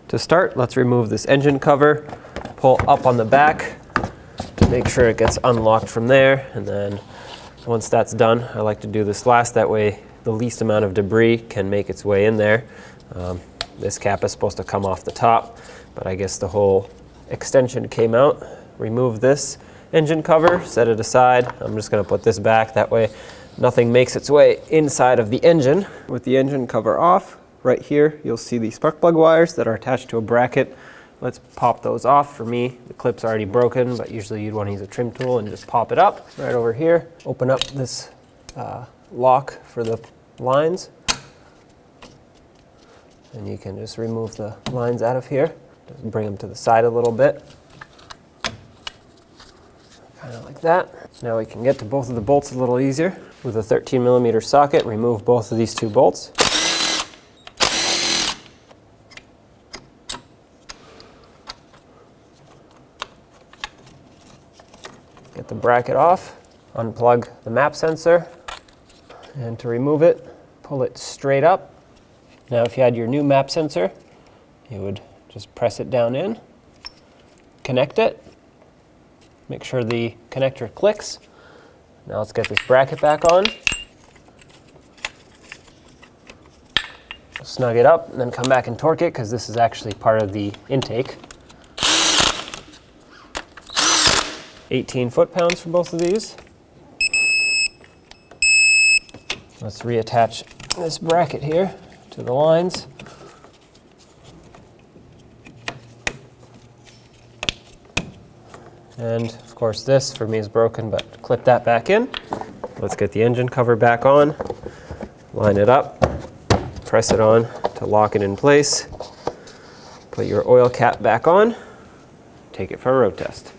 To start, let's remove this engine cover, pull up on the back to make sure it gets unlocked from there, and then once that's done, I like to do this last, that way the least amount of debris can make its way in there. This cap is supposed to come off the top, but I guess the whole extension came out. Remove this engine cover, set it aside. I'm just going to put this back, that way nothing makes its way inside of the engine. With the engine cover off, right here you'll see the spark plug wires that are attached to a bracket. Let's pop those off. For me, the clip's already broken, but usually you'd want to use a trim tool and just pop it up. Right over here, open up this lock for the lines. And you can just remove the lines out of here. Just bring them to the side a little bit. Kind of like that. Now we can get to both of the bolts a little easier. With a 13mm socket, remove both of these two bolts. Get the bracket off, unplug the map sensor, and to remove it, pull it straight up. Now if you had your new map sensor, you would just press it down in, connect it, make sure the connector clicks. Now let's get this bracket back on. Snug it up and then come back and torque it, because this is actually part of the intake. 18 foot-pounds for both of these. Let's reattach this bracket here to the lines. And of course this, for me, is broken, but clip that back in. Let's get the engine cover back on, line it up, press it on to lock it in place. Put your oil cap back on, take it for a road test.